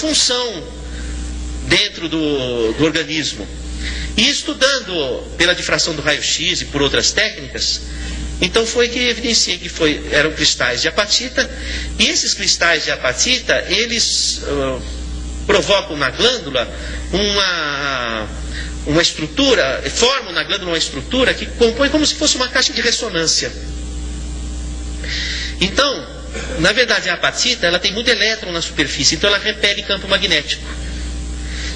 função dentro do organismo. E estudando pela difração do raio-x e por outras técnicas, então foi que evidenciei que eram cristais de apatita. E esses cristais de apatita, eles provocam na glândula uma estrutura, formam na glândula uma estrutura que compõe como se fosse uma caixa de ressonância. Então, na verdade, a apatita, ela tem muito elétron na superfície, então ela repele campo magnético.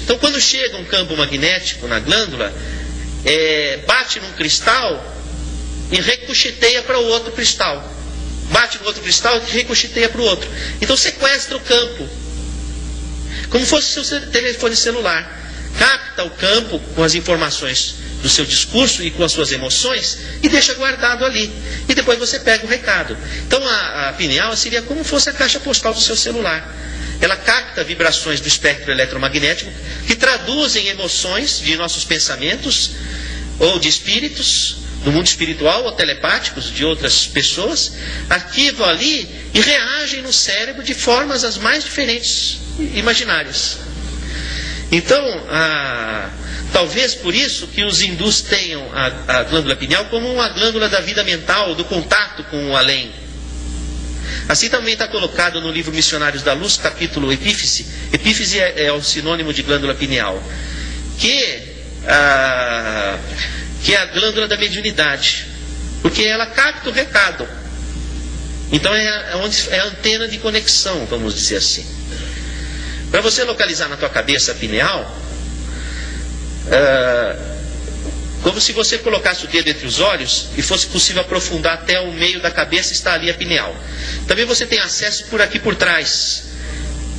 Então, quando chega um campo magnético na glândula, bate num cristal e ricocheteia para o outro cristal. Bate no outro cristal e ricocheteia para o outro. Então, sequestra o campo, como fosse o seu telefone celular. Capta o campo com as informações do seu discurso e com as suas emoções e deixa guardado ali. E depois você pega o recado. Então a pineal seria como fosse a caixa postal do seu celular. Ela capta vibrações do espectro eletromagnético que traduzem emoções de nossos pensamentos ou de espíritos do mundo espiritual ou telepáticos de outras pessoas, arquivam ali e reagem no cérebro de formas as mais diferentes imaginárias. Então, talvez por isso que os hindus tenham a glândula pineal como uma glândula da vida mental, do contato com o além. Assim também está colocado no livro Missionários da Luz, capítulo Epífise. Epífise é o sinônimo de glândula pineal, que é a glândula da mediunidade, porque ela capta o recado. Então é a antena de conexão, vamos dizer assim. Para você localizar na tua cabeça a pineal, como se você colocasse o dedo entre os olhos e fosse possível aprofundar até o meio da cabeça, está ali a pineal. Também você tem acesso por aqui por trás.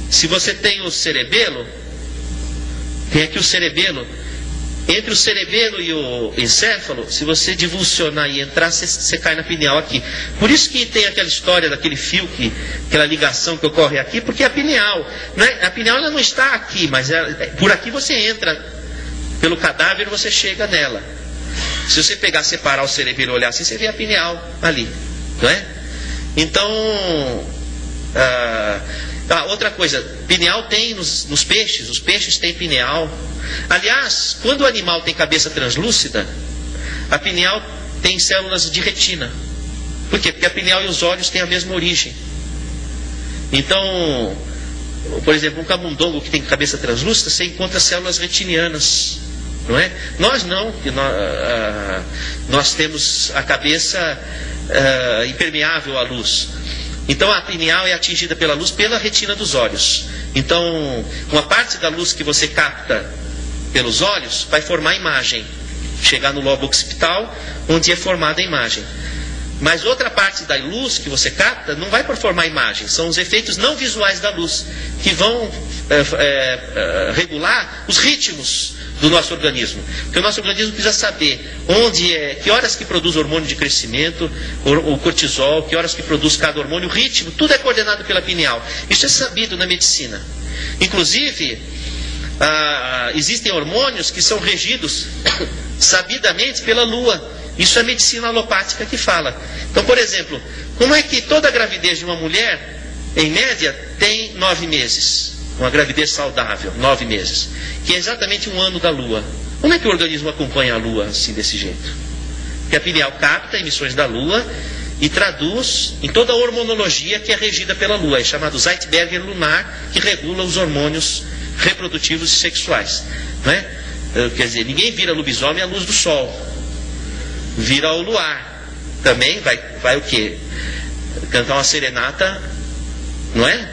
Se você tem o cerebelo, tem aqui o cerebelo. Entre o cerebelo e o encéfalo, se você divulsionar e entrar, você cai na pineal aqui. Por isso que tem aquela história daquele fio, aquela ligação que ocorre aqui, porque a pineal, a pineal ela não está aqui, mas por aqui você entra, pelo cadáver você chega nela. Se você pegar, separar o cerebelo e olhar assim, você vê a pineal ali, não é? Então, outra coisa, pineal tem nos peixes, os peixes têm pineal. Aliás, quando o animal tem cabeça translúcida, a pineal tem células de retina. Por quê? Porque a pineal e os olhos têm a mesma origem. Então, por exemplo, um camundongo que tem cabeça translúcida, você encontra células retinianas, não é? Nós não, nós temos a cabeça impermeável à luz. Então a pineal é atingida pela luz pela retina dos olhos. Então, uma parte da luz que você capta pelos olhos vai formar a imagem, chegar no lobo occipital, onde é formada a imagem. Mas outra parte da luz que você capta não vai formar a imagem, são os efeitos não visuais da luz, que vão regular os ritmos do nosso organismo. Porque o nosso organismo precisa saber que horas que produz hormônio de crescimento, o cortisol, que horas que produz cada hormônio, o ritmo, tudo é coordenado pela pineal. Isso é sabido na medicina. Inclusive, existem hormônios que são regidos sabidamente pela lua. Isso é medicina alopática que fala. Então, por exemplo, como é que toda gravidez de uma mulher, em média, tem 9 meses? Uma gravidez saudável, 9 meses. Que é exatamente um ano da lua. Como é que o organismo acompanha a lua assim, desse jeito? Porque a pineal capta emissões da lua e traduz em toda a hormonologia que é regida pela lua. É chamado Zeitberger lunar, que regula os hormônios reprodutivos e sexuais. Não é? Quer dizer, ninguém vira lobisomem à luz do sol. Vira ao luar. Também vai o quê? Cantar uma serenata, não é?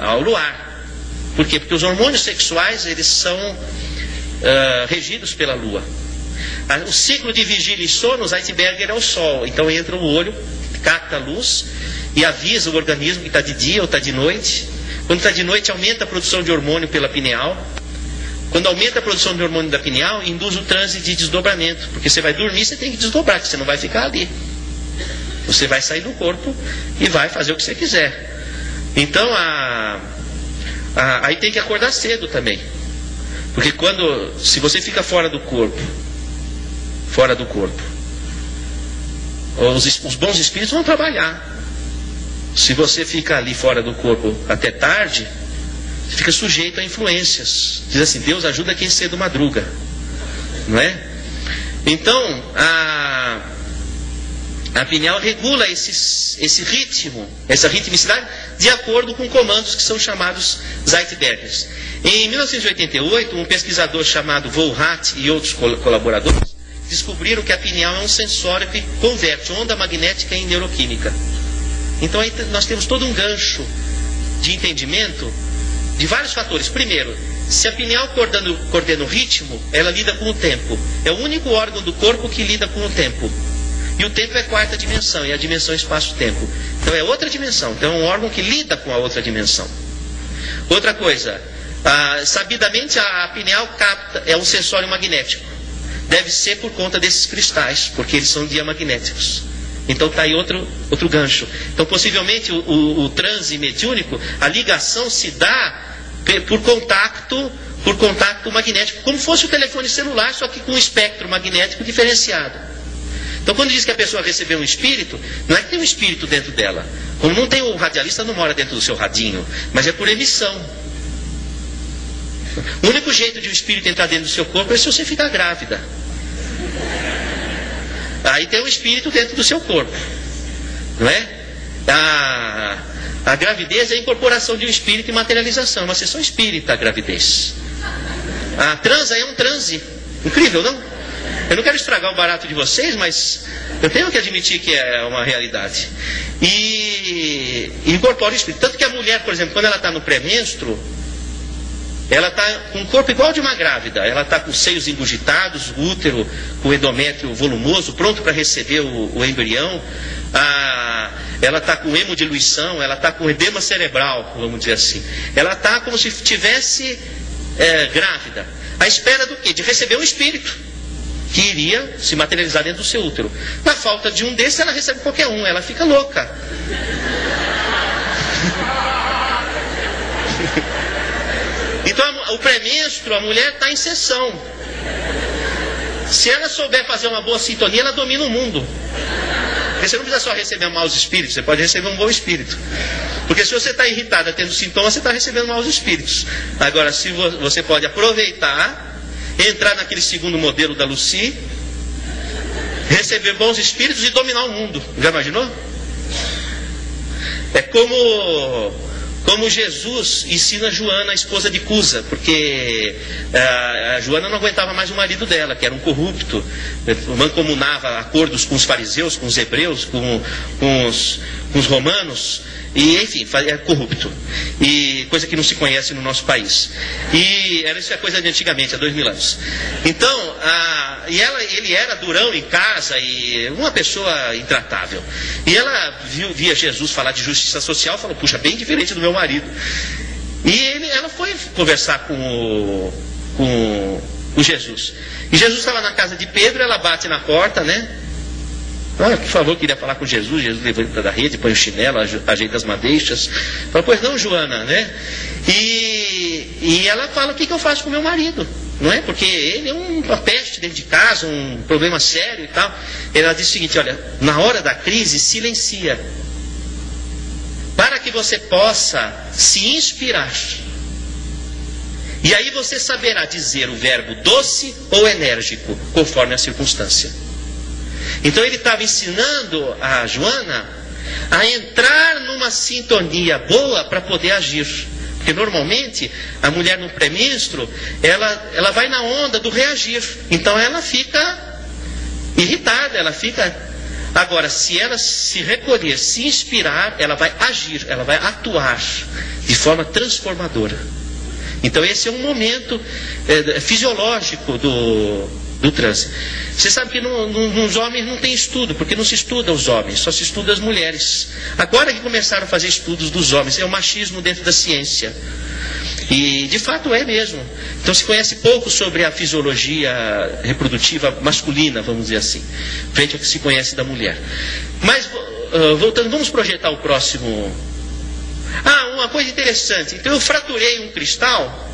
Ao luar. Por quê? Porque os hormônios sexuais, eles são regidos pela lua. O ciclo de vigília e sono, o Zeitberger é o sol. Então entra o olho, capta a luz e avisa o organismo que está de dia ou está de noite. Quando está de noite, aumenta a produção de hormônio pela pineal. Quando aumenta a produção de hormônio da pineal, induz o transe de desdobramento. Porque você vai dormir, você tem que desdobrar, porque você não vai ficar ali. Você vai sair do corpo e vai fazer o que você quiser. Então, aí tem que acordar cedo também. Porque se você fica fora do corpo, os bons espíritos vão trabalhar. Se você fica ali fora do corpo até tarde, Você fica sujeito a influências. Diz assim, Deus ajuda quem cedo madruga. Não é? Então, a pineal regula esse ritmo, essa ritmicidade, de acordo com comandos que são chamados Zeitbergers. Em 1988, um pesquisador chamado Volhat e outros colaboradores descobriram que a pineal é um sensório que converte onda magnética em neuroquímica. Então aí nós temos todo um gancho de entendimento de vários fatores. Primeiro, se a pineal coordena o ritmo, ela lida com o tempo. É o único órgão do corpo que lida com o tempo. E o tempo é a quarta dimensão, e a dimensão é espaço-tempo. Então é outra dimensão. Então é um órgão que lida com a outra dimensão. Outra coisa, sabidamente a pineal capta, é um sensório magnético. Deve ser por conta desses cristais, porque eles são diamagnéticos. Então está aí outro gancho. Então possivelmente o transe mediúnico, a ligação se dá por contato magnético, como fosse o telefone celular, só que com um espectro magnético diferenciado. Então quando diz que a pessoa recebeu um espírito, não é que tem um espírito dentro dela. Como não tem, o radialista não mora dentro do seu radinho, mas é por emissão. O único jeito de um espírito entrar dentro do seu corpo é se você ficar grávida. Aí tem um espírito dentro do seu corpo, não é? A gravidez é a incorporação de um espírito e materialização, é uma sessão espírita a gravidez. A transa é um transe. Incrível, não? Eu não quero estragar o barato de vocês, mas eu tenho que admitir que é uma realidade. E incorpora o espírito. Tanto que a mulher, por exemplo, quando ela está no pré-menstruo, ela está com o corpo igual de uma grávida. Ela está com os seios engurgitados, o útero com o endométrio volumoso, pronto para receber o embrião. Ela está com hemodiluição, ela está com edema cerebral, vamos dizer assim. Ela está como se estivesse grávida. À espera do quê? De receber um espírito que iria se materializar dentro do seu útero. Na falta de um desses, ela recebe qualquer um. Ela fica louca. Então, o pré-menstruo, a mulher está em sessão. Se ela souber fazer uma boa sintonia, ela domina o mundo. Porque você não precisa só receber maus espíritos, você pode receber um bom espírito. Porque se você está irritada tendo sintomas, você está recebendo maus espíritos. Agora, se você pode aproveitar, entrar naquele segundo modelo da Lucy, receber bons espíritos e dominar o mundo. Já imaginou? É como Jesus ensina Joana, a esposa de Cusa, porque a Joana não aguentava mais o marido dela, que era um corrupto, mancomunava acordos com os fariseus, com os hebreus, com os romanos, e enfim, é corrupto, e coisa que não se conhece no nosso país. E isso é coisa de antigamente, há 2000 anos. Então, ele era durão em casa e uma pessoa intratável. E ela via Jesus falar de justiça social, falou, puxa, bem diferente do meu marido. E ela foi conversar com Jesus. E Jesus estava na casa de Pedro, ela bate na porta, né? Por favor, queria falar com Jesus. Jesus levanta da rede, põe o chinelo, ajeita as madeixas. Fala, pois não, Joana, né? E ela fala, o que eu faço com meu marido? Não é? Porque ele é uma peste dentro de casa, um problema sério e tal. Ela diz o seguinte, olha, na hora da crise, silencia. Para que você possa se inspirar. E aí você saberá dizer o verbo doce ou enérgico, conforme a circunstância. Então ele estava ensinando a Joana a entrar numa sintonia boa para poder agir. Porque normalmente a mulher no pré-menstruo, ela vai na onda do reagir. Então ela fica irritada, ela fica... Agora, se ela se recolher, se inspirar, ela vai agir, ela vai atuar de forma transformadora. Então esse é um momento fisiológico do transe. Você sabe que nos homens não tem estudo, porque não se estuda os homens, só se estuda as mulheres. Agora que começaram a fazer estudos dos homens, é o machismo dentro da ciência. E de fato é mesmo. Então se conhece pouco sobre a fisiologia reprodutiva masculina, vamos dizer assim, frente ao que se conhece da mulher. Mas voltando, vamos projetar o próximo. Uma coisa interessante. Então eu fraturei um cristal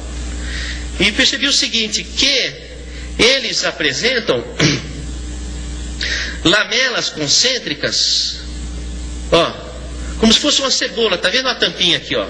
e percebi o seguinte, que eles apresentam lamelas concêntricas, como se fosse uma cebola. Está vendo a tampinha aqui, ó?